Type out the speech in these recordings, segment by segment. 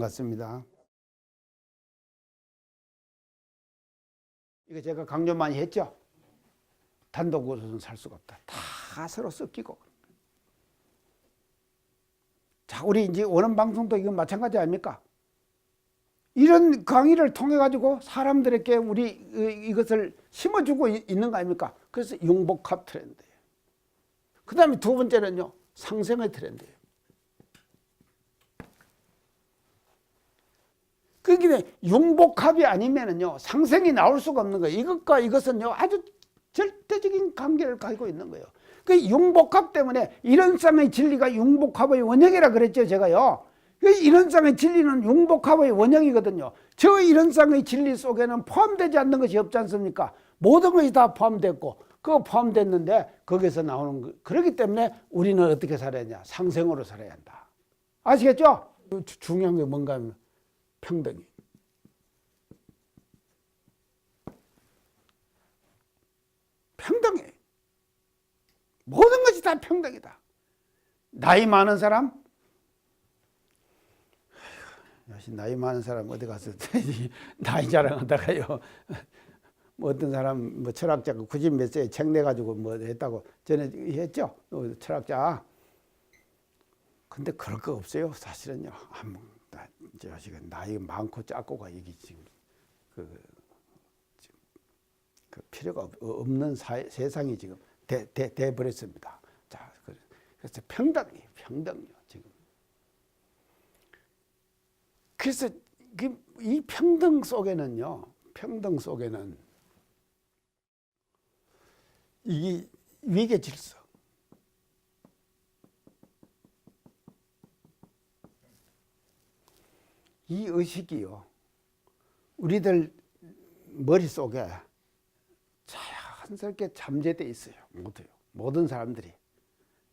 반갑습니다. 이거 제가 강조 많이 했죠? 단독으로는 살 수가 없다. 다 서로 섞이고. 자, 우리 이제 원음 방송도 이건 마찬가지 아닙니까? 이런 강의를 통해 가지고 사람들에게 우리 이것을 심어주고 있는 거 아닙니까? 그래서 융복합 트렌드예요. 그 다음에 두 번째는요, 상생의 트렌드예요. 그러니까 융복합이 아니면은요, 상생이 나올 수가 없는 거예요. 이것과 이것은요, 아주 절대적인 관계를 가지고 있는 거예요. 그 융복합 때문에 이런쌍의 진리가 융복합의 원형이라 그랬죠, 제가요. 이런쌍의 진리는 융복합의 원형이거든요. 저 이런쌍의 진리 속에는 포함되지 않는 것이 없지 않습니까? 모든 것이 다 포함됐고, 그거 포함됐는데 거기서 나오는 거. 그렇기 때문에 우리는 어떻게 살아야 하냐? 상생으로 살아야 한다. 아시겠죠? 중요한 게 뭔가 하면 평등이. 평등해. 모든 것이 다 평등이다. 나이 많은 사람? 나이 많은 사람 어디 가서 나이 자랑하다가요. 뭐 어떤 사람 뭐 철학자가 90 몇 세에 책 내가지고 뭐 했다고 전에 했죠. 철학자. 근데 그럴 거 없어요. 사실은요. 지금 나이 많고 작고가 이게 지금 그 필요가 없는 세상이 지금 돼 버렸습니다. 자, 그래서 평등이요 지금. 그래서 이 평등 속에는요, 이 위계 질서, 이 의식이요, 우리들 머릿속에 자연스럽게 잠재되어 있어요. 모든 사람들이.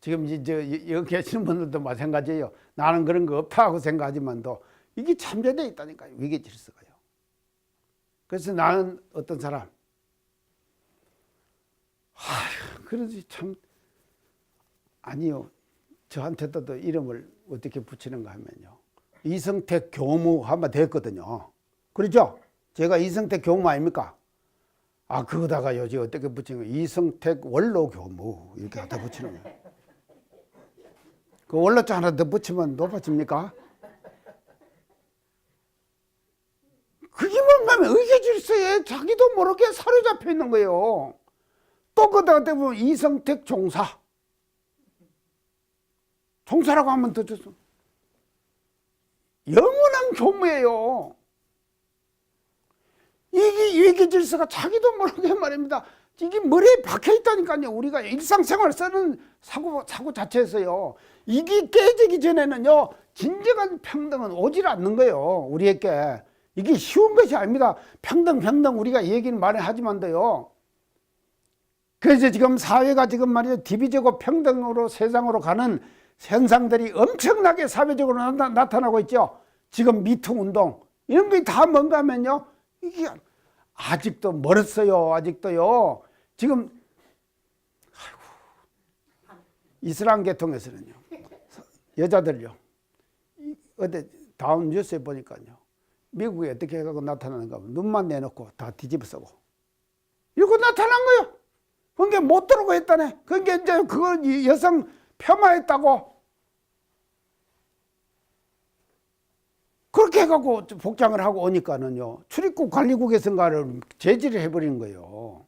지금 이제 여기 계시는 분들도 마찬가지예요. 나는 그런 거 없다고 생각하지만도 이게 잠재되어 있다니까요. 위계 질서가요. 그래서 나는 어떤 사람, 그러지 참, 아니요. 저한테도 이름을 어떻게 붙이는가 하면요, 이성택 교무 하면 됐거든요. 그렇죠? 제가 이성택 교무 아닙니까? 그거다가 요즘 어떻게 붙이는 거예요? 이성택 원로 교무 이렇게 다 붙이는 거예요. 그 원로자 하나 더 붙이면 높아집니까? 그게 뭔가면 의계 질서에 자기도 모르게 사로잡혀 있는 거예요. 또 그다가 보면 이성택 종사라고 하면 더 좋죠. 영원한 교무예요. 이게 위계 질서가 자기도 모르게 말입니다. 이게 머리에 박혀 있다니까요. 우리가 일상생활 쓰는 사고 자체에서요. 이게 깨지기 전에는요, 진정한 평등은 오질 않는 거예요. 우리에게. 이게 쉬운 것이 아닙니다. 평등 우리가 얘기는 많이 하지만도요. 그래서 지금 사회가 지금 말이죠, 디비저고 평등으로 세상으로 가는 현상들이 엄청나게 사회적으로 나타나고 있죠. 지금 미투 운동 이런 게 다 뭔가 하면요, 이게 아직도 멀었어요. 아직도요. 지금 이슬람 계통에서는요, 여자들요, 어디 다음 뉴스에 보니까요, 미국에 어떻게 해가지고 나타나는가 하면 눈만 내놓고 다 뒤집어 쓰고 이러고 나타난 거예요. 그게 못 들어오고 했다네. 그게 이제 그걸 여성 폄하했다고 그렇게 해갖고 복장을 하고 오니까는요, 출입국 관리국에선가를 제지를 해버리는 거예요.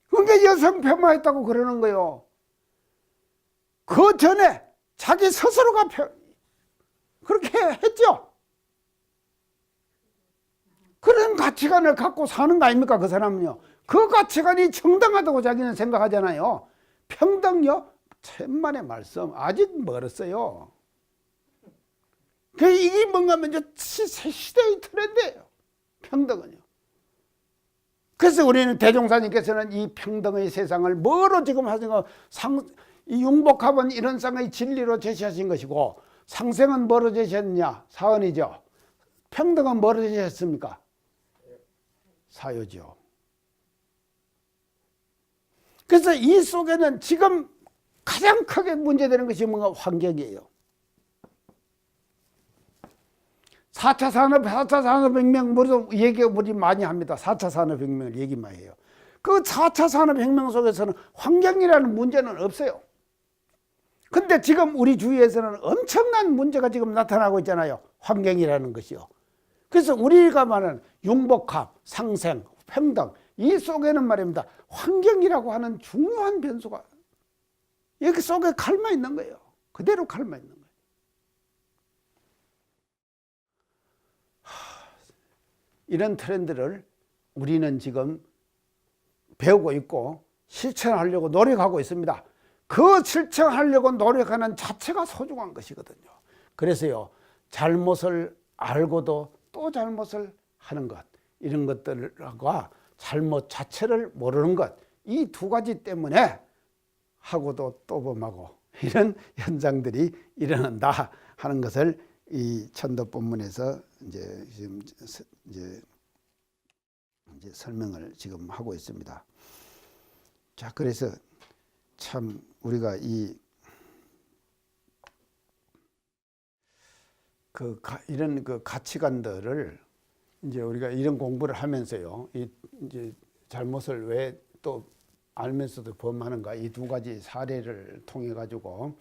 그게 여성 폄하했다고 그러는 거예요. 그 전에 자기 스스로가 그렇게 했죠. 그런 가치관을 갖고 사는 거 아닙니까, 그 사람은요. 그 가치관이 정당하다고 자기는 생각하잖아요. 평등요? 천만의 말씀. 아직 멀었어요. 이게 뭔가 하면 시대의 트렌드예요. 평등은요. 그래서 우리는 대종사님께서는 이 평등의 세상을 뭐로 지금 하신 거, 이 융복합은 이런 쌍의 진리로 제시하신 것이고, 상생은 뭐로 제시했느냐? 사언이죠. 평등은 뭐로 제시했습니까? 사유죠. 그래서 이 속에는 지금 가장 크게 문제되는 것이 뭔가 환경이에요. 4차 산업혁명 우리 많이 합니다. 4차 산업혁명을 얘기만 해요. 그 4차 산업혁명 속에서는 환경이라는 문제는 없어요. 근데 지금 우리 주위에서는 엄청난 문제가 지금 나타나고 있잖아요. 환경이라는 것이요. 그래서 우리가 말하는 융복합, 상생, 평등, 이 속에는 말입니다. 환경이라고 하는 중요한 변수가 여기 속에 칼마 있는 거예요. 그대로 칼마 있는 거예요. 이런 트렌드를 우리는 지금 배우고 있고 실천하려고 노력하고 있습니다. 그 실천하려고 노력하는 자체가 소중한 것이거든요. 그래서요, 잘못을 알고도 또 잘못을 하는 것, 이런 것들과 잘못 자체를 모르는 것, 이 두 가지 때문에 하고도 또 범하고 이런 현상들이 일어난다 하는 것을 이 천도법문에서 이제 설명을 지금 하고 있습니다. 자, 그래서 참 우리가 이런 가치관들을 이제 우리가 이런 공부를 하면서요, 이제 잘못을 왜 또 알면서도 범하는가, 이 두 가지 사례를 통해 가지고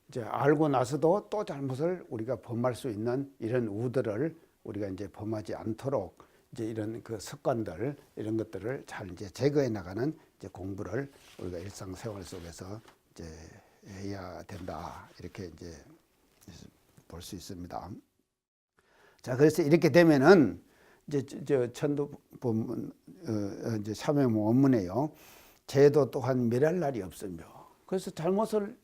이제 알고 나서도 또 잘못을 우리가 범할 수 있는 이런 우들을 우리가 이제 범하지 않도록 이제 이런 습관들, 이런 것들을 잘 이제 제거해 나가는 이제 공부를 우리가 일상생활 속에서 이제 해야 된다, 이렇게 이제 볼 수 있습니다. 자, 그래서 이렇게 되면은 이제 천도법문 이제 참여문 원문에요, 죄도 또한 멸할 날이 없으며, 그래서 잘못을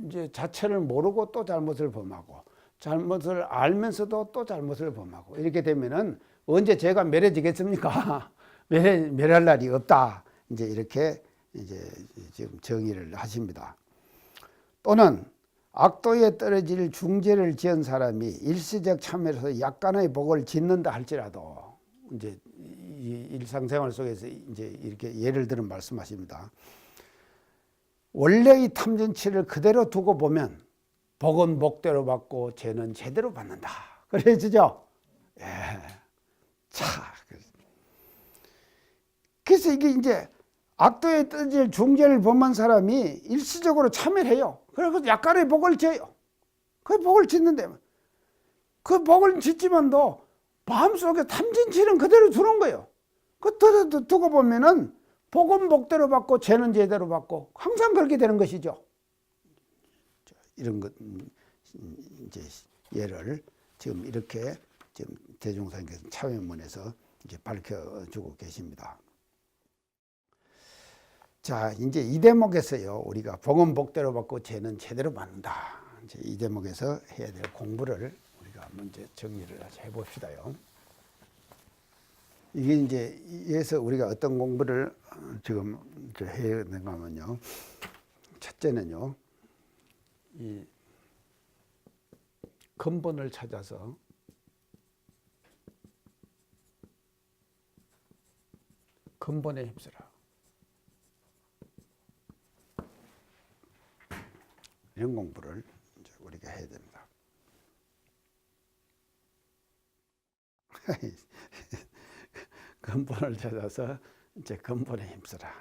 이제 자체를 모르고 또 잘못을 범하고, 잘못을 알면서도 또 잘못을 범하고, 이렇게 되면은 언제 죄가 멸해지겠습니까? 멸할 날이 없다. 이제 이렇게 이제 지금 정의를 하십니다. 또는 악도에 떨어질 중죄를 지은 사람이 일시적 참여로서 약간의 복을 짓는다 할지라도, 이제 이 일상생활 속에서 이제 이렇게 예를 들어 말씀하십니다. 원래의 탐진치를 그대로 두고 보면 복은 복대로 받고 죄는 제대로 받는다. 그래지죠? 예. 자, 그래서 이게 이제 악도에 떨어질 중죄를 범한 사람이 일시적으로 참여를 해요. 그래서 약간의 복을 져요. 그 복을 짓는데, 그 복을 짓지만도 마음속에 탐진치는 그대로 두는 거예요. 그 두고 보면은 복은 복대로 받고 죄는 제대로 받고 항상 그렇게 되는 것이죠. 이런 것 이제 예를 지금 이렇게 지금 대종사님께서 참여문에서 이제 밝혀주고 계십니다. 자, 이제 이 대목에서요, 우리가 복은 복대로 받고 죄는 제대로 받는다. 이제 이 대목에서 해야 될 공부를 우리가 먼저 정리를 해봅시다요. 이게 이제 여기서 우리가 어떤 공부를 지금 해야 되는가 하면요, 첫째는요, 이 근본을 찾아서 근본에 힘쓰라. 이런 공부를 이제 우리가 해야 됩니다. 근본을 찾아서 이제 근본에 힘쓰라.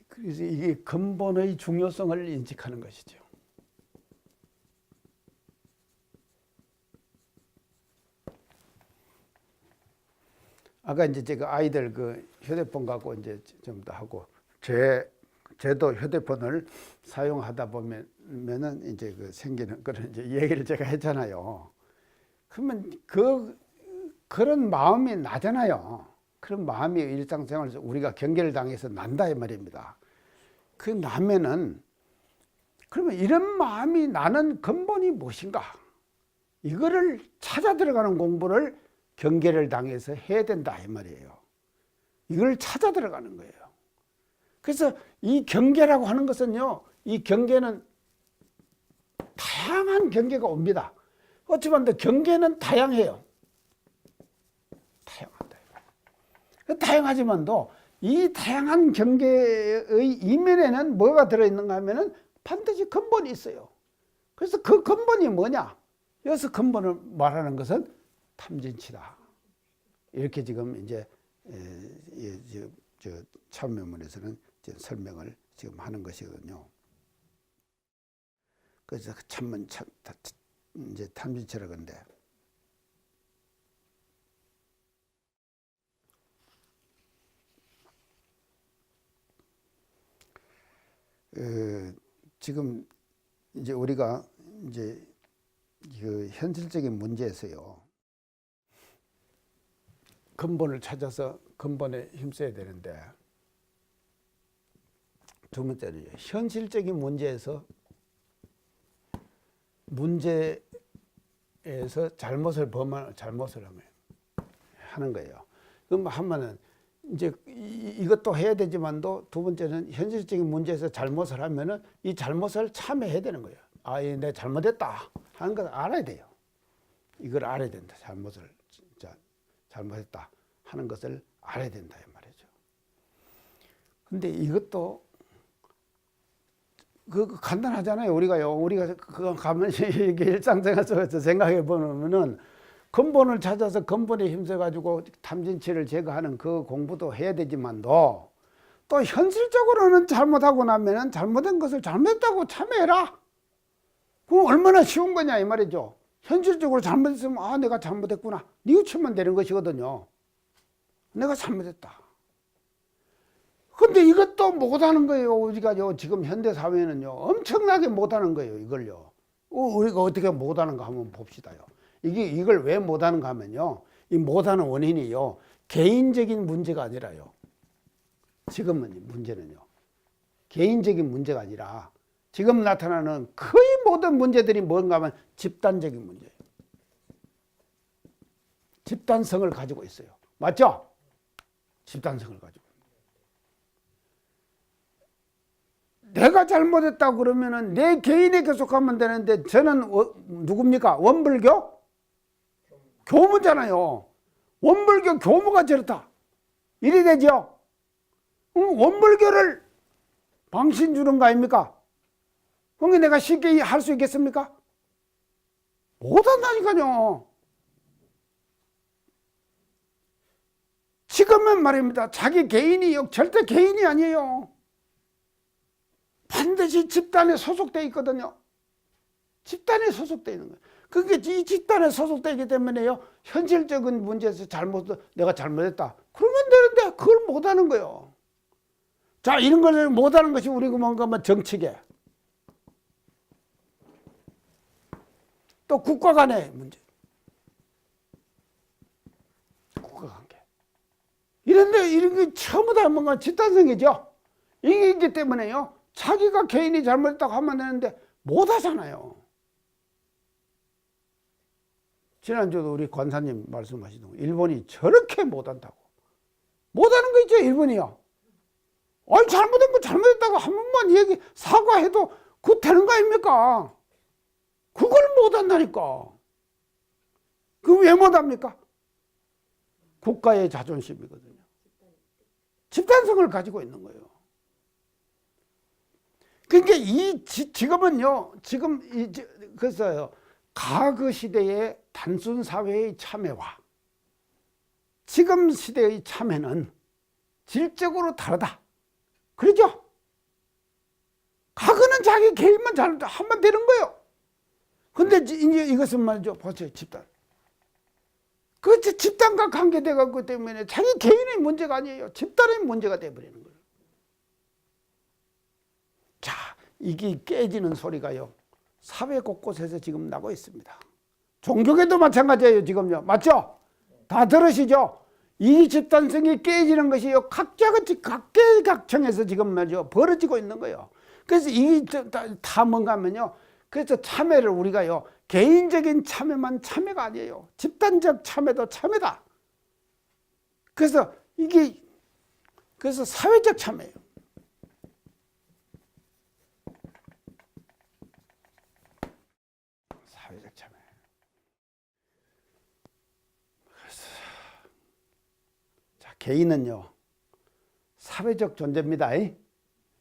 그래서 이게 근본의 중요성을 인식하는 것이죠. 아까 이제 제가 아이들 휴대폰 갖고 이제 좀 더 하고, 제도 휴대폰을 사용하다 보면은 이제 생기는 그런 이제 얘기를 제가 했잖아요. 그러면 그런 마음이 나잖아요. 그런 마음이 일상생활에서 우리가 경계를 당해서 난다 이 말입니다. 그 나면은, 그러면 이런 마음이 나는 근본이 무엇인가? 이거를 찾아 들어가는 공부를 경계를 당해서 해야 된다 이 말이에요. 이걸 찾아 들어가는 거예요. 그래서 이 경계라고 하는 것은요, 이 경계는 다양한 경계가 옵니다. 어찌만 경계는 다양해요. 다양하다. 다양하지만도 이 다양한 경계의 이면에는 뭐가 들어있는가 하면은 반드시 근본이 있어요. 그래서 그 근본이 뭐냐? 여기서 근본을 말하는 것은 탐진치다. 이렇게 지금 이제 참여문에서는 설명을 지금 하는 것이거든요. 그래서 참문 이제 탐진치라고 하는데, 지금 이제 우리가 이제 그 현실적인 문제에서요, 근본을 찾아서 근본에 힘써야 되는데, 두 번째는 현실적인 문제에서 잘못을 하는 거예요. 그럼 하면은 이제 이것도 해야 되지만도, 두 번째는 현실적인 문제에서 잘못을 하면은 이 잘못을 참여해야 되는 거예요. 아, 내가 잘못했다 하는 걸 알아야 돼요. 이걸 알아야 된다. 잘못했다 하는 것을 알아야 된다 이 말이죠. 근데 이것도 간단하잖아요. 우리가 그거 가면 이게 일상생활에서 생각해 보면은 근본을 찾아서 근본에 힘써 가지고 탐진치를 제거하는 그 공부도 해야 되지만도, 또 현실적으로는 잘못하고 나면은 잘못된 것을 잘못했다고 참여해라. 그거 얼마나 쉬운 거냐 이 말이죠. 현실적으로 잘못했으면 내가 잘못했구나 뉘우치면 되는 것이거든요. 내가 잘못했다. 근데 이것도 못하는 거예요. 우리가요, 지금 현대 사회는요, 엄청나게 못하는 거예요. 이걸요. 우리가 어떻게 못하는가 한번 봅시다요. 이걸 왜 못하는가 하면요, 이 못하는 원인이요, 개인적인 문제가 아니라요. 지금은 문제는요, 개인적인 문제가 아니라 지금 나타나는 거의 모든 문제들이 뭔가 하면 집단적인 문제예요. 집단성을 가지고 있어요. 맞죠? 집단성을 가지고. 내가 잘못했다 그러면은 내 개인에게 속하면 되는데, 저는 누굽니까? 원불교? 교무잖아요. 원불교 교무가 저렇다. 이래 되죠? 원불교를 방신 주는 거 아닙니까? 그게 내가 쉽게 할 수 있겠습니까? 못한다니까요. 지금은 말입니다. 자기 개인이요, 절대 개인이 아니에요. 반드시 집단에 소속되어 있거든요. 집단에 소속되어 있는 거예요. 그게 이 집단에 소속되어 있기 때문에요, 현실적인 문제에서 내가 잘못했다 그러면 되는데 그걸 못하는 거예요. 자, 이런 걸 못하는 것이 우리가 뭔가 하면 정치계, 또 국가 간의 문제, 국가관계, 이런 게 전부 다 뭔가 집단성이죠. 이게 있기 때문에요, 자기가 개인이 잘못했다고 하면 되는데 못하잖아요. 지난주도 우리 권사님 말씀하시던 거, 일본이 저렇게 못한다고. 못하는 거 있죠, 일본이요. 잘못한 거 잘못했다고 한 번만 사과해도 그거 되는 거 아닙니까? 그걸 못한다니까. 그거 왜 못합니까? 국가의 자존심이거든요. 집단성을 가지고 있는 거예요. 그러니까 지금은요, 그래서요, 과거 시대의 단순 사회의 참여와 지금 시대의 참여는 질적으로 다르다. 그러죠? 과거는 자기 개인만 하면 되는 거예요. 근데 이제 이것은 말이죠, 보세요, 집단. 그 집단과 관계되고 때문에 자기 개인의 문제가 아니에요. 집단의 문제가 돼버리는 거예요. 자, 이게 깨지는 소리가요, 사회 곳곳에서 지금 나고 있습니다. 종교계도 마찬가지예요, 지금요. 맞죠? 다 들으시죠? 이 집단성이 깨지는 것이요, 각계각층에서 지금 말이죠, 벌어지고 있는 거예요. 그래서 이게 다 뭔가 하면요, 그래서 참여를 우리가요, 개인적인 참여만 참여가 아니에요. 집단적 참여도 참여다. 그래서 그래서 사회적 참여예요. 사회적 참여. 그래서 자, 개인은요, 사회적 존재입니다.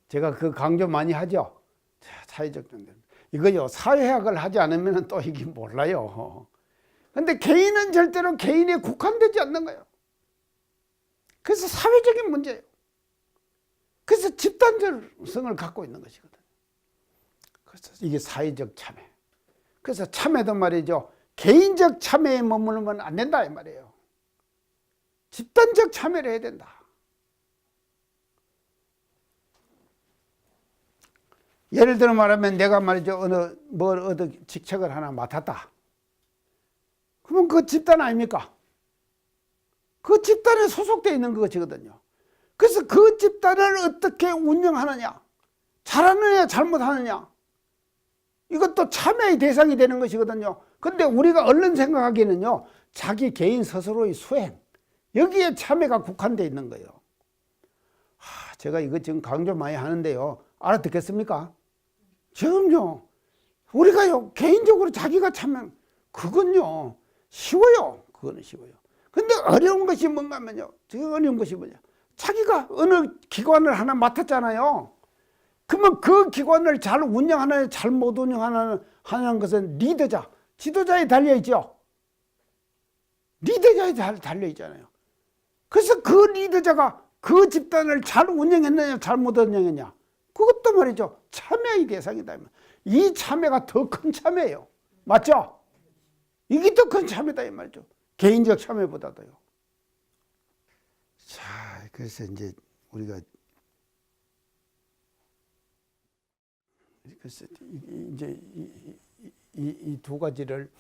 제가 그 강조 많이 하죠. 자, 사회적 존재. 이거요, 사회학을 하지 않으면 또 이게 몰라요. 근데 개인은 절대로 개인에 국한되지 않는 거예요. 그래서 사회적인 문제예요. 그래서 집단성을 갖고 있는 것이거든요. 그래서 이게 사회적 참여. 그래서 참여도 말이죠, 개인적 참여에 머무르면 안 된다 이 말이에요. 집단적 참여를 해야 된다. 예를 들어 말하면 내가 말이죠, 어느 직책을 하나 맡았다. 그러면 그 집단 아닙니까? 그 집단에 소속되어 있는 것이거든요. 그래서 그 집단을 어떻게 운영하느냐, 잘하느냐 잘못하느냐, 이것도 참여의 대상이 되는 것이거든요. 근데 우리가 얼른 생각하기에는요, 자기 개인 스스로의 수행, 여기에 참여가 국한되어 있는 거예요. 제가 이거 지금 강조 많이 하는데요, 알아듣겠습니까? 지금요, 우리가요, 개인적으로 자기가 참여, 그건요, 쉬워요. 그거는 쉬워요. 근데 어려운 것이 뭔가 하면요, 저 어려운 것이 뭐냐, 자기가 어느 기관을 하나 맡았잖아요. 그러면 그 기관을 잘 운영하느냐 잘못 운영하는 것은 리더자, 지도자에 달려있죠. 리더자에 달려있잖아요. 그래서 그 리더자가 그 집단을 잘 운영했느냐 잘못 운영했냐, 그것도 말이죠, 참여의 대상이다. 이 참여가 더 큰 참여예요. 맞죠? 이게 더 큰 참여다 이 말이죠. 개인적 참여보다도요. 자, 그래서 이제 우리가 그래서 이제 이 두 가지를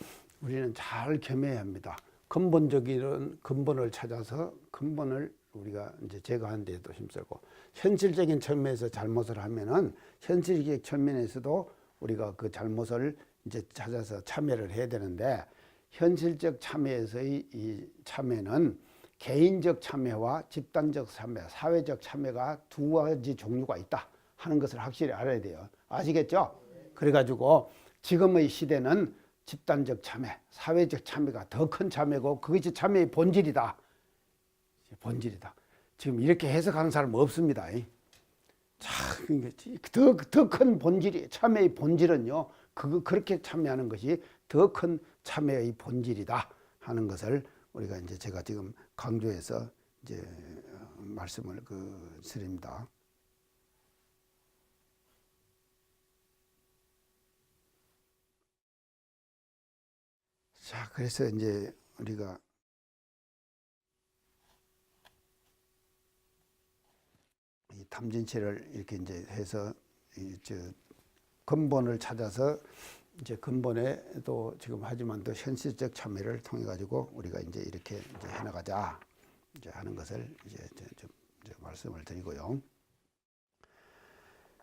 우리는 잘 겸해야 합니다. 근본적인 근본을 찾아서 근본을 우리가 이제 제거하는 데도 힘쓰고, 현실적인 측면에서 잘못을 하면은 현실적 측면에서도 우리가 그 잘못을 이제 찾아서 참여를 해야 되는데, 현실적 참여에서의 이 참여는 개인적 참여와 집단적 참여, 사회적 참여가 두 가지 종류가 있다 하는 것을 확실히 알아야 돼요. 아시겠죠? 그래가지고 지금의 시대는 집단적 참여, 사회적 참여가 더 큰 참여고, 그것이 참여의 본질이다. 본질이다. 지금 이렇게 해석하는 사람 없습니다. 더 큰 본질이, 참여의 본질은요, 그렇게 참여하는 것이 더 큰 참여의 본질이다 하는 것을 우리가 이제 제가 지금 강조해서 이제 말씀을 드립니다. 자, 그래서 이제 우리가 이 탐진치를 이렇게 이제 해서 근본을 찾아서 이제 근본에도 지금 하지만 또 현실적 참여를 통해 가지고 우리가 이제 이렇게 이제 해나가자 이제 하는 것을 이제 말씀을 드리고요.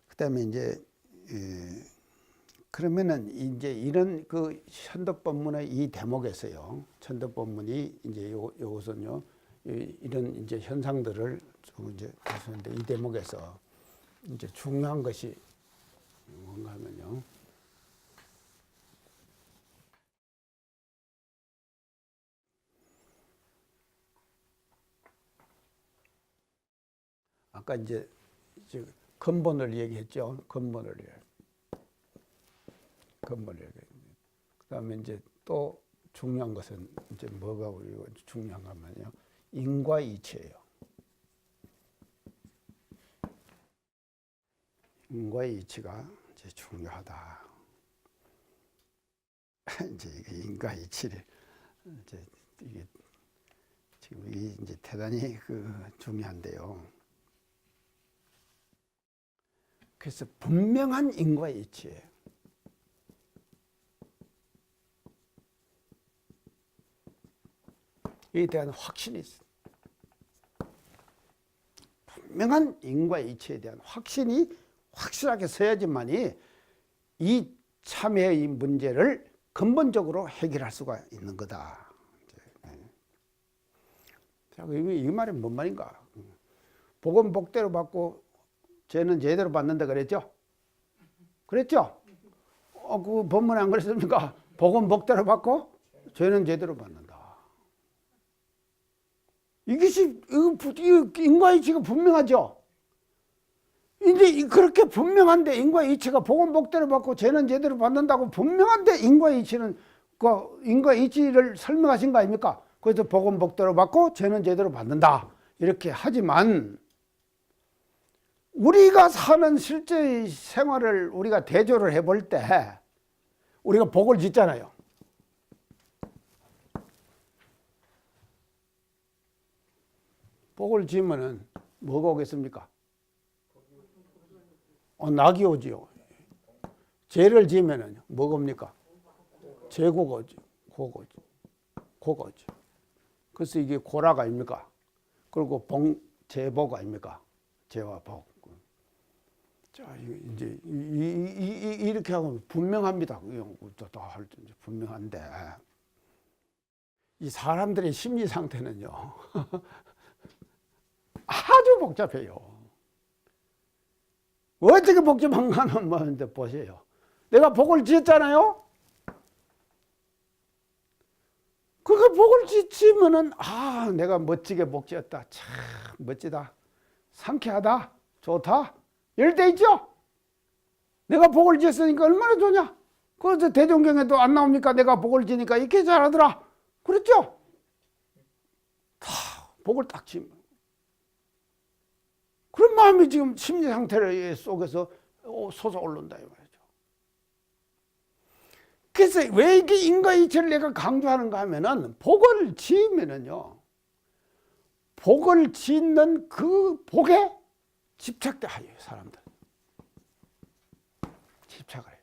그다음에 이제 그러면은 이제 이런 그 천덕법문의 이 대목에서요, 천덕법문이 이제 요것은요, 이런 이제 현상들을 이제 말씀하는데, 이 대목에서 이제 중요한 것이 뭔가 하면요, 아까 이제 근본을 얘기했죠. 근본을 얘기. 그다음에 이제 또 중요한 것은 이제 뭐가 우리가 중요한가 하면요, 인과이치예요. 인과이치가 이제 중요하다. 이제 인과이치를 이제 이게 지금 이제 대단히 중요한데요. 그래서 분명한 인과이치예요. 이에 대한 확신이 있어요. 분명한 인과이치에 대한 확신이 확실하게 서야지만이 이 참여의 문제를 근본적으로 해결할 수가 있는 거다. 이 말이 뭔 말인가? 복은 복대로 받고 죄는 죄대로 받는다 그랬죠? 그랬죠? 그 본문에 안 그랬습니까? 복은 복대로 받고 죄는 죄대로 받는다. 이것이 인과이치가 분명하죠? 이 이제 그렇게 분명한데 인과의 이치가 복은 복대로 받고 죄는 제대로 받는다고 분명한데 인과의 이치는 그 인과의 이치를 설명하신 거 아닙니까? 그래서 복은 복대로 받고 죄는 제대로 받는다 이렇게 하지만 우리가 사는 실제 생활을 우리가 대조를 해볼 때 우리가 복을 짓잖아요. 복을 지으면은 뭐가 오겠습니까? 낙이 오지요. 죄를 지으면은 뭐가 옵니까? 재고가 오죠. 고가 오죠. 그래서 이게 고라가 아닙니까? 그리고 재복 아닙니까? 죄와 복. 자, 이제 이렇게 하면 분명합니다. 분명한데 이 사람들의 심리 상태는요 아주 복잡해요. 어떻게 복잡한가 하면 보세요. 내가 복을 지었잖아요. 그 복을 지으면은 내가 멋지게 복 지었다. 참 멋지다. 상쾌하다. 좋다. 이럴 때 있죠? 내가 복을 지었으니까 얼마나 좋냐? 그래서 대종경에도 안 나옵니까? 내가 복을 지니까 이렇게 잘하더라. 그렇죠? 다 복을 딱 지으면. 그런 마음이 지금 심리 상태 속에서 솟아오른다 이 말이죠. 그래서 왜 이게 인과이치를 내가 강조하는가 하면은 복을 지으면은요. 복을 짓는 그 복에 집착돼 하요 사람들. 집착을 해요.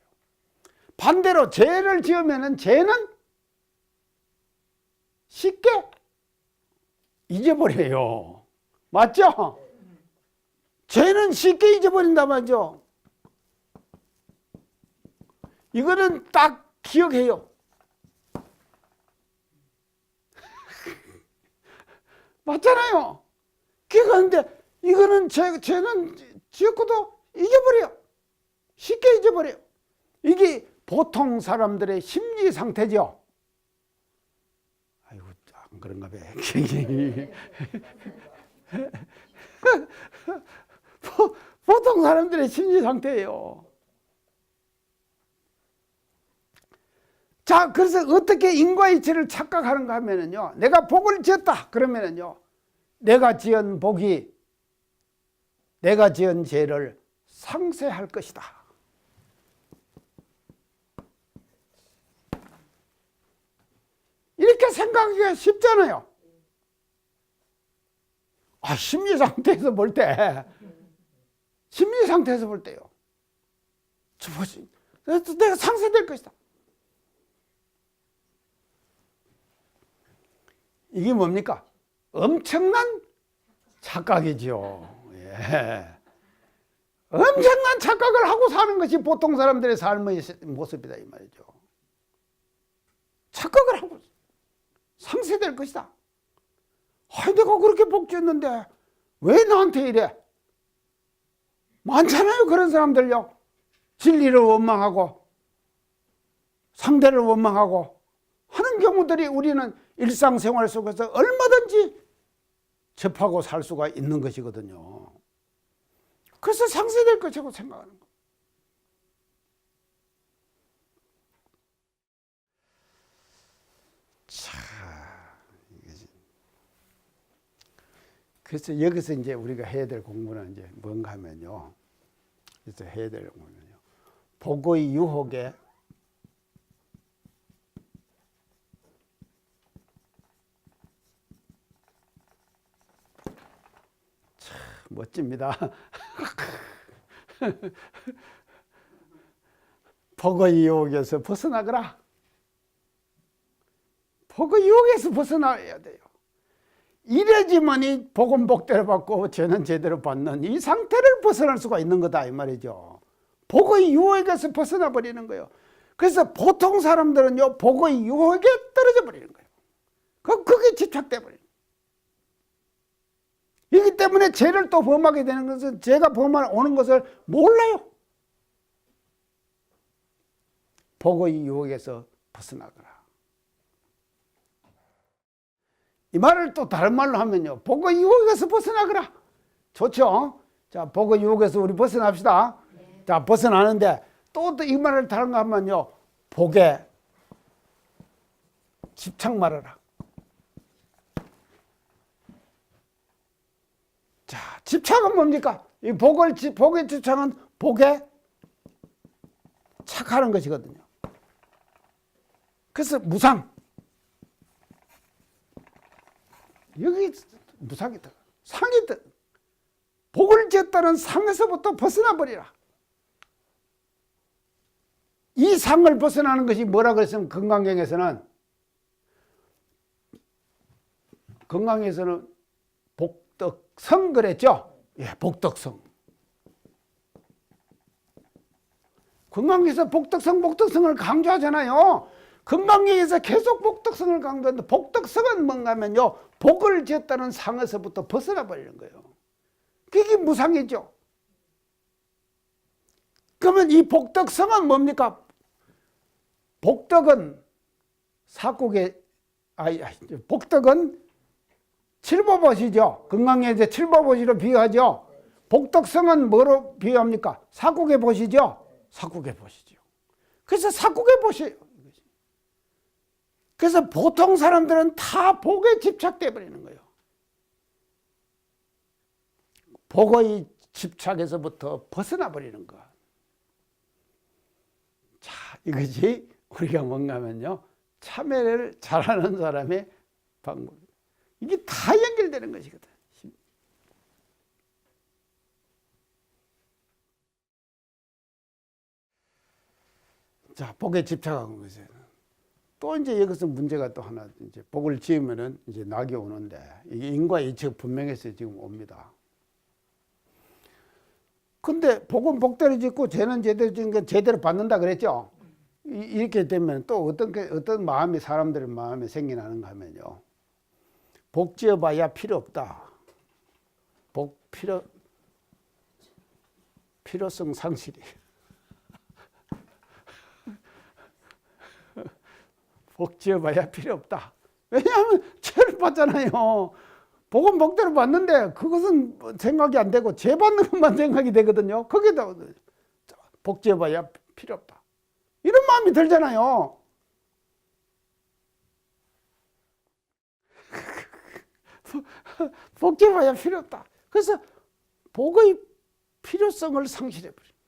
반대로 죄를 지으면은 죄는 쉽게 잊어버려요. 맞죠? 죄는 쉽게 잊어버린단 말이죠. 이거는 딱 기억해요. 맞잖아요. 기억하는데 이거는 죄는 지었고도 잊어버려요. 쉽게 잊어버려요. 이게 보통 사람들의 심리 상태죠. 아이고 안 그런가 봐. 보통 사람들의 심리 상태예요. 자, 그래서 어떻게 인과이치를 착각하는가 하면은요. 내가 복을 지었다 그러면은요. 내가 지은 복이 내가 지은 죄를 상쇄할 것이다. 이렇게 생각하기가 쉽잖아요. 심리 상태에서 볼 때, 심리 상태에서 볼 때요. 내가 상쇄될 것이다. 이게 뭡니까? 엄청난 착각이죠. 예. 엄청난 착각을 하고 사는 것이 보통 사람들의 삶의 모습이다 이 말이죠. 착각을 하고 상쇄될 것이다. 내가 그렇게 복 지었는데 왜 나한테 이래? 많잖아요 그런 사람들요. 진리를 원망하고 상대를 원망하고 하는 경우들이 우리는 일상생활 속에서 얼마든지 접하고 살 수가 있는 것이거든요. 그래서 상쇄될 것이라고 생각하는 거. 자, 그래서 여기서 이제 우리가 해야 될 공부는 이제 뭔가 하면요. 그래서 해야 될 공부는요. 복의 유혹에 참 멋집니다. 복의 유혹에서 벗어나거라. 복의 유혹에서 벗어나야 돼요. 이래지만이 복은 복대로 받고 죄는 제대로 받는 이 상태를 벗어날 수가 있는 거다 이 말이죠. 복의 유혹에서 벗어나 버리는 거예요. 그래서 보통 사람들은요 복의 유혹에 떨어져 버리는 거예요. 그게 집착돼 버리는 거예요. 이기 때문에 죄를 또 범하게 되는 것은 죄가 범하는 것을 몰라요. 복의 유혹에서 벗어나거라. 이 말을 또 다른 말로 하면요. 복의 유혹에서 벗어나거라. 좋죠? 자, 복의 유혹에서 우리 벗어납시다. 자, 벗어나는데 또 이 말을 다른 거 하면요. 복에 집착 말아라. 자, 집착은 뭡니까? 이 복의 집착은 복에 착하는 것이거든요. 그래서 무상. 여기 무상이다. 상이다. 복을 지었다는 상에서부터 벗어나 버리라. 이 상을 벗어나는 것이 뭐라 그랬으면 건강에서는 복덕성 그랬죠. 예, 복덕성. 건강에서 복덕성을 강조하잖아요. 건강에서 계속 복덕성을 강조하는데 복덕성은 뭔가 하면요. 복을 지었다는 상에서부터 벗어나 버리는 거예요. 그게 무상이죠. 그러면 이 복덕성은 뭡니까? 복덕은 복덕은 칠보봇이죠. 건강에 이제 칠보봇으로 비유하죠. 복덕성은 뭐로 비유합니까? 사국의 보시죠. 사국의 보시죠. 그래서 사국의 보시예요. 그래서 보통 사람들은 다 복에 집착돼 버리는 거예요. 복의 집착에서부터 벗어나 버리는 것. 자, 이것이 우리가 뭔가 하면요. 참회를 잘하는 사람의 방법. 이게 다 연결되는 것이거든. 자, 복에 집착하는 것은 또 이제 여기서 문제가 또 하나, 이제 복을 지으면은 이제 낙이 오는데 이게 인과 이치가 분명해서 지금 옵니다. 근데 복은 복대로 짓고 죄는 제대로 짓는 건 제대로 받는다 그랬죠. 이렇게 되면 또 어떤 마음이 사람들의 마음에 생겨나는가 하면요. 복 지어봐야 필요 없다. 필요성 상실이. 복 지어봐야 필요 없다. 왜냐하면 죄를 받잖아요. 복은 복대로 받는데 그것은 생각이 안 되고 죄 받는 것만 생각이 되거든요. 거기다 복 지어봐야 필요 없다. 이런 마음이 들잖아요. 복 지어봐야 필요 없다. 그래서 복의 필요성을 상실해버립니다.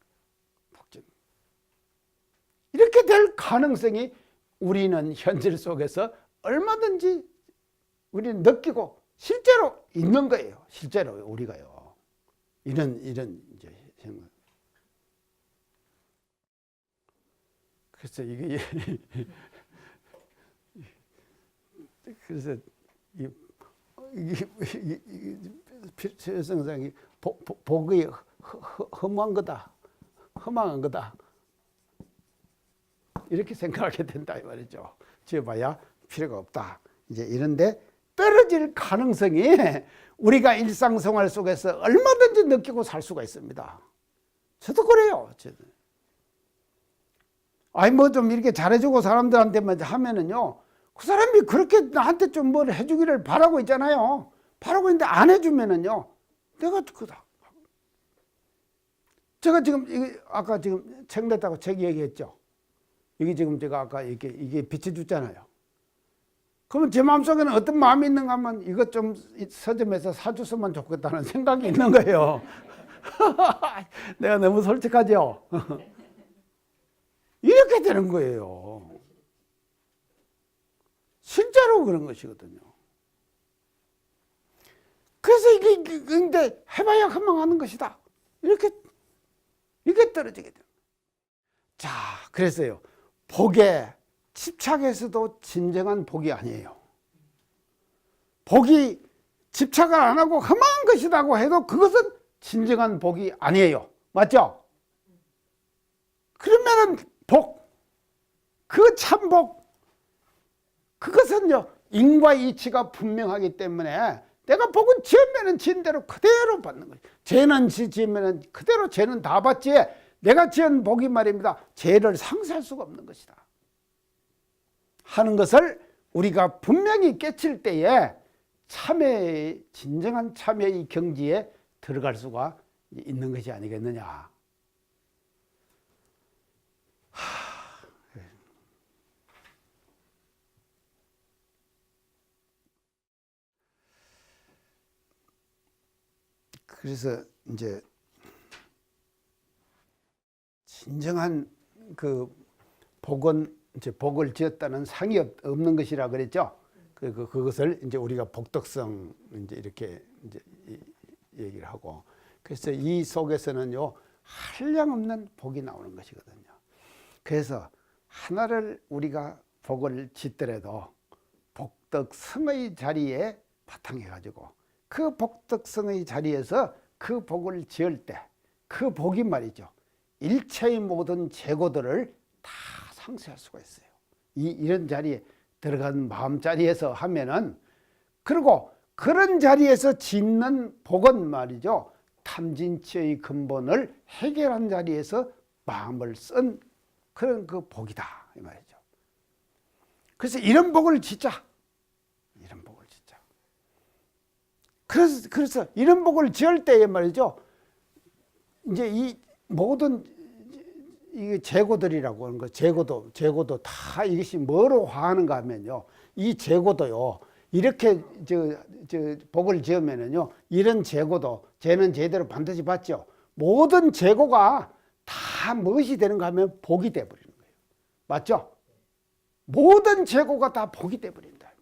이렇게 될 가능성이 우리는 현실 속에서 얼마든지 우리는 느끼고 실제로 있는 거예요. 실제로 우리가요. 이런 이제 생각. 그래서 이게 그래서 필요성상이 복의 허무한 거다. 허망한 거다. 이렇게 생각하게 된다 이 말이죠. 지어봐야 필요가 없다. 이제 이런데 떨어질 가능성이 우리가 일상생활 속에서 얼마든지 느끼고 살 수가 있습니다. 저도 그래요. 아니 뭐 좀 이렇게 잘해주고 사람들한테만 하면은요, 그 사람이 그렇게 나한테 좀 뭘 해주기를 바라고 있잖아요. 바라고 있는데 안 해주면은요, 내가 그다. 제가 지금 아까 지금 책 냈다고 책 얘기했죠. 이게 지금 제가 아까 이게 비춰줬잖아요. 그러면 제 마음속에는 어떤 마음이 있는가 하면 이것 좀 서점에서 사줬으면 좋겠다는 생각이 있는 거예요. 내가 너무 솔직하죠? 이렇게 되는 거예요. 실제로 그런 것이거든요. 그래서 이게 근데 해봐야 허망하는 것이다. 이렇게 떨어지게 됩니다. 자, 그래서요. 복에 집착해서도 진정한 복이 아니에요. 복이 집착을 안 하고 험한 것이라고 해도 그것은 진정한 복이 아니에요. 맞죠? 그러면은 복, 그 참복, 그것은요, 인과 이치가 분명하기 때문에 내가 복은 지으면은 지은 대로 그대로 받는 거예요. 죄는 지으면은 그대로 죄는 다 받지, 내가 지은 복이 말입니다. 죄를 상쇄할 수가 없는 것이다. 하는 것을 우리가 분명히 깨칠 때에 참회의, 진정한 참회의 경지에 들어갈 수가 있는 것이 아니겠느냐. 그래서 이제 진정한 그 복은 이제 복을 지었다는 상이 없는 것이라 그랬죠. 그것을 이제 우리가 복덕성 이제 이렇게 이제 얘기를 하고, 그래서 이 속에서는요 한량없는 복이 나오는 것이거든요. 그래서 하나를 우리가 복을 짓더라도 복덕성의 자리에 바탕해 가지고 그 복덕성의 자리에서 그 복을 지을 때 그 복이 말이죠, 일체의 모든 재고들을 다 상쇄할 수가 있어요. 이런 자리에 들어간 마음 자리에서 하면은, 그리고 그런 자리에서 짓는 복은 말이죠, 탐진치의 근본을 해결한 자리에서 마음을 쓴 그런 그 복이다 이 말이죠. 그래서 이런 복을 짓자. 이런 복을 짓자. 그래서 이런 복을 지을 때에 말이죠, 이제 이 모든 이 재고들이라고 하는 거, 재고도 다 이것이 뭐로 화하는가 하면요, 이 재고도요 이렇게 저 복을 지으면은요, 이런 재고도 쟤는 제대로 반드시 받죠. 모든 재고가 다 무엇이 되는가 하면 복이 돼 버리는 거예요. 맞죠? 모든 재고가 다 복이 돼 버린다.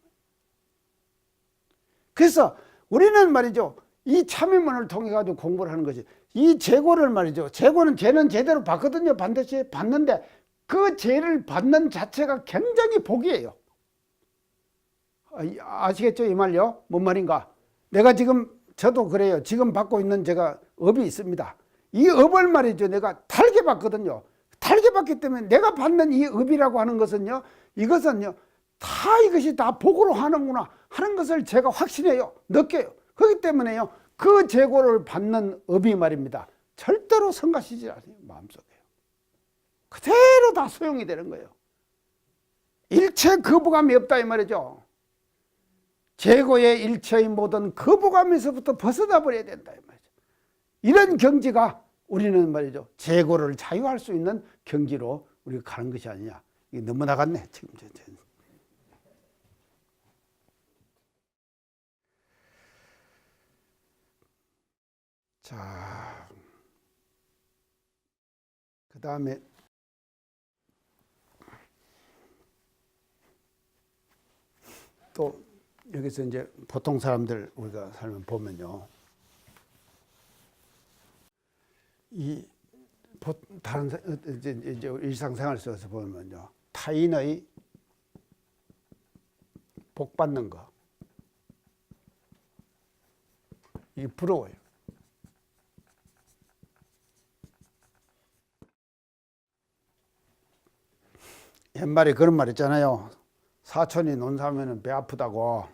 그래서 우리는 말이죠, 이 참여문을 통해 가지고 공부를 하는 거지. 이 재고를 말이죠, 재고는 쟤는 제대로 받거든요. 반드시 받는데 그 죄를 받는 자체가 굉장히 복이에요. 아시겠죠? 이 말요? 뭔 말인가? 내가 지금, 저도 그래요. 지금 받고 있는 제가 업이 있습니다. 이 업을 말이죠, 내가 달게 받거든요. 달게 받기 때문에 내가 받는 이 업이라고 하는 것은요, 이것은요 다 이것이 다 복으로 하는구나 하는 것을 제가 확신해요. 느껴요. 그렇기 때문에요, 그 재고를 받는 업이 말입니다, 절대로 성가시지 않아요. 마음속에 그대로 다 소용이 되는 거예요. 일체 거부감이 없다 이 말이죠. 재고의 일체의 모든 거부감에서부터 벗어나 버려야 된다 이 말이죠. 이런 경지가 우리는 말이죠, 재고를 자유할 수 있는 경지로 우리가 가는 것이 아니냐. 이게 너무 나갔네 지금. 자, 그 다음에 또 여기서 이제 보통 사람들 우리가 살면 보면요, 이 다른 이제 일상생활 속에서 보면요, 타인의 복 받는 거, 이게 부러워요. 옛말에 그런 말 있잖아요. 사촌이 논 사면은 배 아프다고.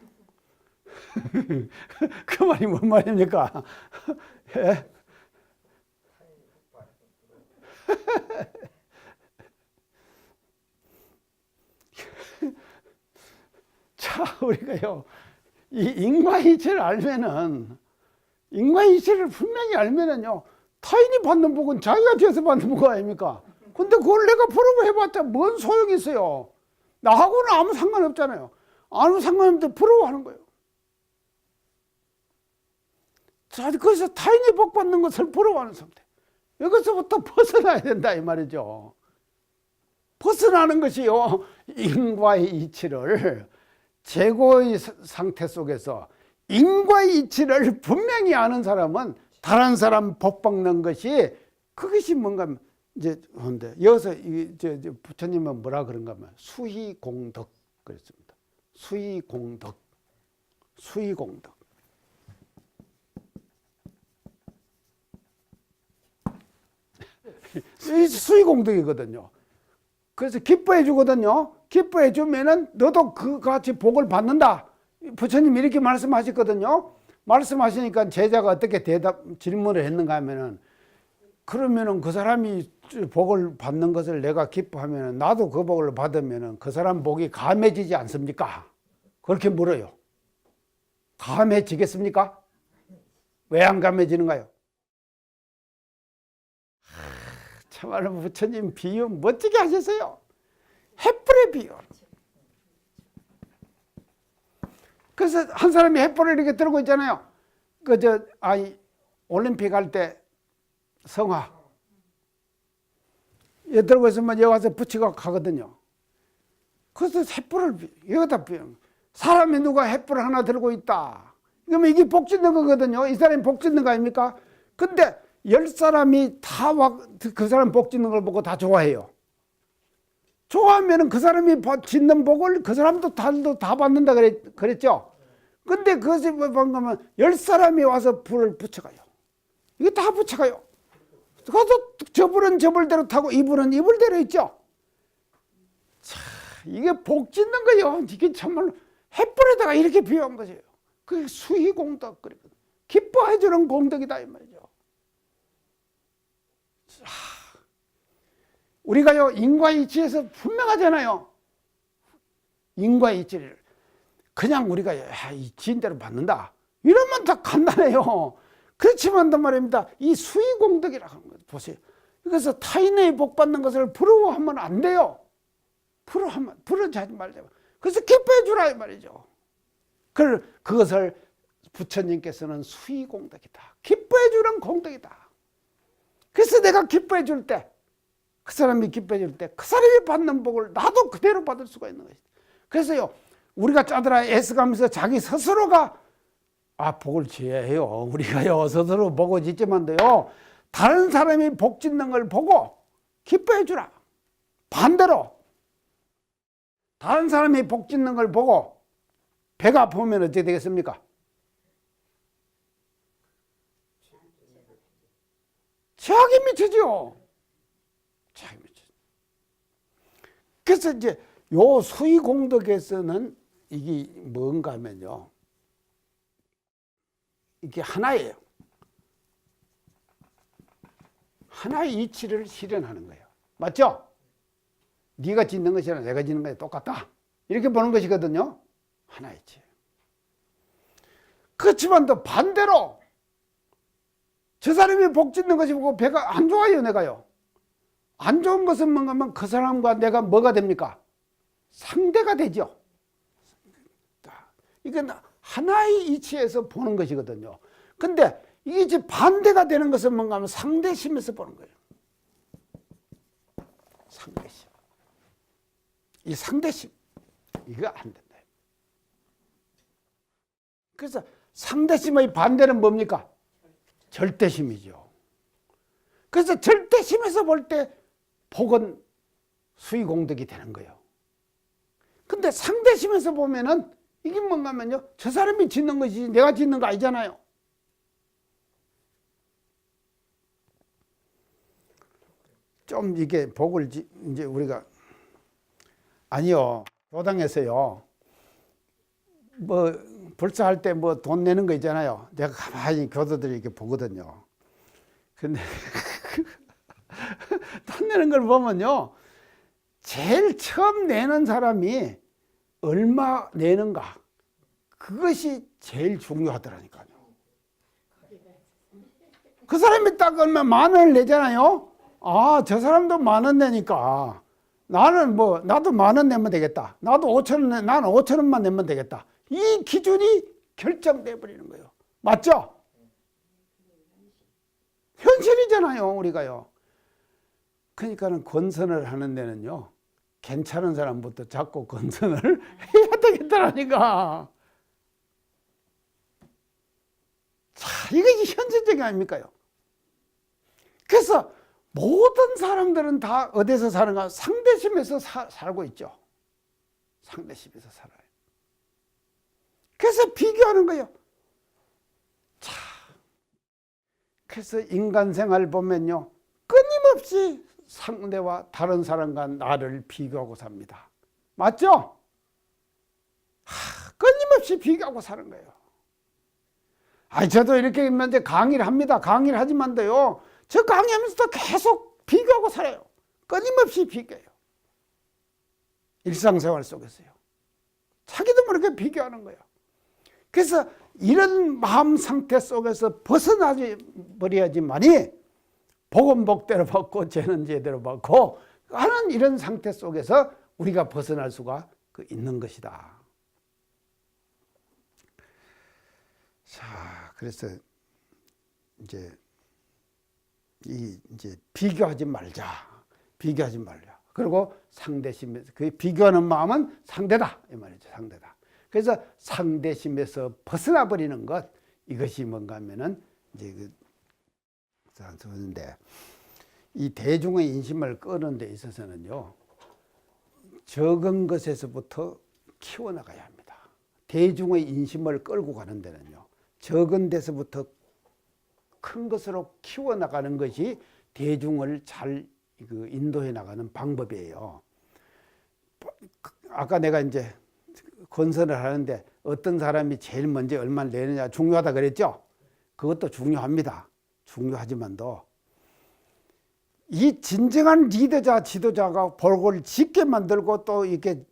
그 말이 뭔 말입니까? 예? 자, 우리가요, 이 인과이치를 알면은, 인과이치를 분명히 알면은요, 타인이 받는 복은 자기가 뒤에서 받는 복 아닙니까? 근데 그걸 내가 부러워해봤자 뭔 소용이 있어요? 나하고는 아무 상관없잖아요. 아무 상관없는데 부러워하는 거예요. 자, 그래서 타인이 복 받는 것을 부러워하는 상태. 여기서부터 벗어나야 된다 이 말이죠. 벗어나는 것이요, 인과의 이치를, 재고의 상태 속에서 인과의 이치를 분명히 아는 사람은 다른 사람 복 받는 것이, 그것이 뭔가 이제 한데, 여기서 부처님은 뭐라 그런가 하면 수희공덕 그랬습니다. 수희공덕, 수희공덕. 수희공덕이거든요. 그래서 기뻐해 주거든요. 기뻐해 주면은 너도 그 같이 복을 받는다. 부처님 이렇게 말씀하셨거든요. 말씀하시니까 제자가 어떻게 질문을 했는가 하면은, 그러면은 그 사람이 복을 받는 것을 내가 기뻐하면은 나도 그 복을 받으면은 그 사람 복이 감해지지 않습니까? 그렇게 물어요. 감해지겠습니까? 왜 안 감해지는가요? 참말로 부처님 비유 멋지게 하셨어요. 횃불의 비유. 그래서 한 사람이 횃불을 이렇게 들고 있잖아요. 올림픽 할 때 성화. 얘 들고 있으면 여기 와서 붙이고 가거든요. 그래서 횃불을, 여기다 비유. 사람이 누가 횃불을 하나 들고 있다. 그러면 이게 복 짓는 거거든요. 이 사람이 복 짓는 거 아닙니까? 근데 10사람이 다 그 사람 복 짓는 걸 보고 다 좋아해요. 좋아하면 그 사람이 짓는 복을 그 사람도 다 받는다 그랬죠. 근데 그것이 뭐냐면 10사람이 와서 불을 붙여가요. 이게 다 붙여가요. 그래서 저 불은 저 불대로 타고 이 불은 이 불대로 있죠. 참, 이게 복 짓는 거예요. 이게 정말로 횃불에다가 이렇게 비유한 거죠. 그게 수희공덕, 기뻐해주는 공덕이다 이 말이죠. 우리가요 인과이치에서 분명하잖아요. 인과이치를 그냥 우리가 이 지인대로 받는다 이러면 다 간단해요. 그렇지만 또 말입니다. 이 수희공덕이라고 하는 거예요. 보세요. 그래서 타인의 복 받는 것을 부러워하면 안 돼요. 부러워하지 말자. 그래서 기뻐해 주라 이 말이죠. 그것을 부처님께서는 수희공덕이다. 기뻐해 주는 공덕이다. 그래서 내가 기뻐해 줄 때, 그 사람이 기뻐해 줄 때, 그 사람이 받는 복을 나도 그대로 받을 수가 있는 것이다. 그래서요, 우리가 짜들아 애써가면서 자기 스스로가 복을 지어야 해요. 우리가요, 스스로 복을 짓지만도요, 다른 사람이 복 짓는 걸 보고 기뻐해 주라. 반대로, 다른 사람이 복 짓는 걸 보고 배가 아프면 어떻게 되겠습니까? 최악이 미치죠. 최악이 미치죠. 그래서 이제 요 수의공덕에서는 이게 뭔가 하면요. 이게 하나예요. 하나의 이치를 실현하는 거예요. 맞죠? 네가 짓는 것이랑 내가 짓는 것이 똑같다. 이렇게 보는 것이거든요. 하나의 이치. 그렇지만 또 반대로 저 사람이 복 짓는 것이 보고 배가 안 좋아요, 내가요. 안 좋은 것은 뭔가 하면 그 사람과 내가 뭐가 됩니까? 상대가 되죠. 이건 하나의 이치에서 보는 것이거든요. 근데 이게 이제 반대가 되는 것은 뭔가 하면 상대심에서 보는 거예요. 상대심. 이 상대심. 이거 안 된다. 그래서 상대심의 반대는 뭡니까? 절대심이죠. 그래서 절대심에서 볼 때 복은 수의공덕이 되는 거예요. 근데 상대심에서 보면은 이게 뭔가 하면요. 저 사람이 짓는 것이지 내가 짓는 거 아니잖아요. 좀 이게 복을 이제 우리가 아니요. 교당에서요. 뭐 불사할 때 뭐 돈 내는 거 있잖아요. 내가 가만히 교도들이 이렇게 보거든요. 근데 돈 내는 걸 보면요. 제일 처음 내는 사람이 얼마 내는가. 그것이 제일 중요하더라니까요. 그 사람이 딱 얼마 10,000원을 내잖아요. 아, 저 사람도 10,000원 내니까 나는 나도 10,000원 내면 되겠다. 나도 5,000원 나는 5,000원만 내면 되겠다. 이 기준이 결정돼 버리는 거예요. 맞죠? 현실이잖아요, 우리가요. 그러니까는 건선을 하는 데는요, 괜찮은 사람부터 자꾸 건선을 해야 되겠다라니까. 자, 이것이 현실적이 아닙니까요? 그래서 모든 사람들은 다 어디서 사는가? 상대심에서 살고 있죠. 상대심에서 살아요. 그래서 비교하는 거예요. 자, 그래서 인간 생활 보면요, 끊임없이 상대와 다른 사람과 나를 비교하고 삽니다. 맞죠? 끊임없이 비교하고 사는 거예요. 저도 이렇게 이제 강의를 합니다. 강의를 하지만도요, 저 강의하면서도 계속 비교하고 살아요. 끊임없이 비교해요. 일상생활 속에서요. 자기도 모르게 비교하는 거예요. 그래서 이런 마음 상태 속에서 벗어나지 버려야지만이 복은 복대로 받고 죄는 죄대로 받고 하는 이런 상태 속에서 우리가 벗어날 수가 있는 것이다. 자, 그래서 이제 비교하지 말자. 비교하지 말자. 그리고 상대심에서 그 비교하는 마음은 상대다 이 말이죠. 상대다. 그래서 상대심에서 벗어나 버리는 것, 이것이 뭔가 하면은 이제 이 대중의 인심을 끄는 데 있어서는요, 적은 것에서부터 키워나가야 합니다. 대중의 인심을 끌고 가는 데는요, 적은 데서부터 큰 것으로 키워나가는 것이 대중을 잘 인도해 나가는 방법이에요. 아까 내가 이제 건설을 하는데 어떤 사람이 제일 먼저 얼마를 내느냐 중요하다 그랬죠? 그것도 중요합니다. 중요하지만도 이 진정한 리더자, 지도자가 볼고를 짙게 만들고 또 이게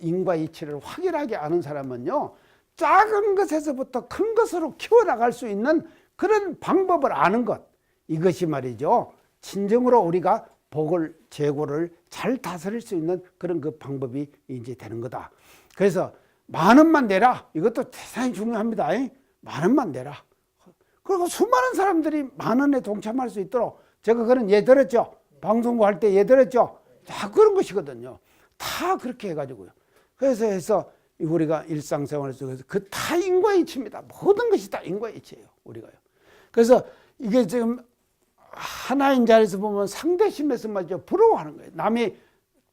인과 이치를 확실하게 아는 사람은요, 작은 것에서부터 큰 것으로 키워나갈 수 있는 그런 방법을 아는 것, 이것이 말이죠, 진정으로 우리가 복을, 재고를 잘 다스릴 수 있는 그런 그 방법이 이제 되는 거다. 그래서 만 원만 내라. 이것도 대단히 중요합니다. 만 원만 내라. 그리고 수많은 사람들이 만 원에 동참할 수 있도록, 제가 그런 예 들었죠. 방송국 할 때 예 들었죠. 다 그런 것이거든요. 다 그렇게 해가지고요. 그래서 해서 우리가 일상생활 속에서 그 다 인과이치입니다. 모든 것이 다 인과이치예요. 우리가요. 그래서 이게 지금 하나인 자리에서 보면 상대심에서 말이죠, 부러워하는 거예요. 남이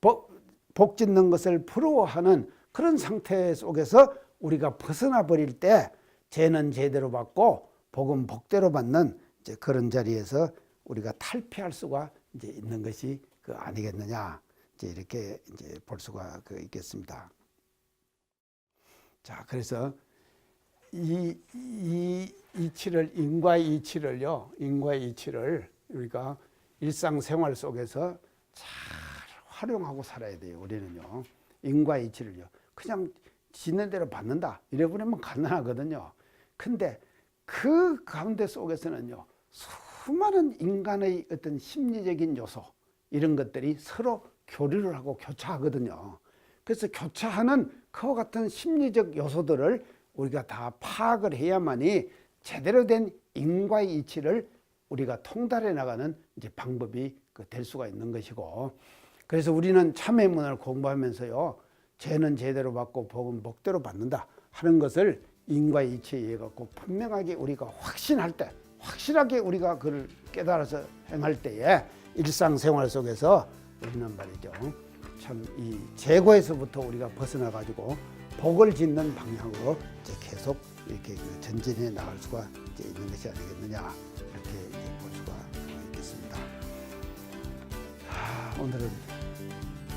복 짓는 것을 부러워하는 그런 상태 속에서 우리가 벗어나 버릴 때 죄는 죄대로 받고 복은 복대로 받는 이제 그런 자리에서 우리가 탈피할 수가 이제 있는 것이 아니겠느냐, 이제 이렇게 이제 볼 수가 있겠습니다. 자, 그래서 이 이치를, 인과의 이치를요, 인과의 이치를 우리가 일상생활 속에서 잘 활용하고 살아야 돼요. 우리는요, 인과의 이치를요, 그냥 짓는 대로 받는다 이래버리면 가난하거든요. 근데 그 가운데 속에서는요, 수많은 인간의 어떤 심리적인 요소, 이런 것들이 서로 교류를 하고 교차하거든요. 그래서 교차하는 그와 같은 심리적 요소들을 우리가 다 파악을 해야만이 제대로 된 인과의 이치를 우리가 통달해 나가는 이제 방법이 될 수가 있는 것이고, 그래서 우리는 참회 문화를 공부하면서요, 죄는 죄대로 받고 복은 복대로 받는다 하는 것을 인과의 이치에 의해 갖고 분명하게 우리가 확신할 때, 확실하게 우리가 그걸 깨달아서 행할 때에 일상생활 속에서 우리는 말이죠, 참 이 재고에서부터 우리가 벗어나 가지고 복을 짓는 방향으로 이제 계속 이렇게 전진해 나갈 수가 이제 있는 것이 아니겠느냐, 이렇게 이제 볼 수가 있겠습니다. 오늘은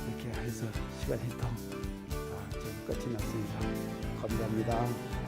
이렇게 해서 시간이 또 지금 끝이 났습니다. 감사합니다.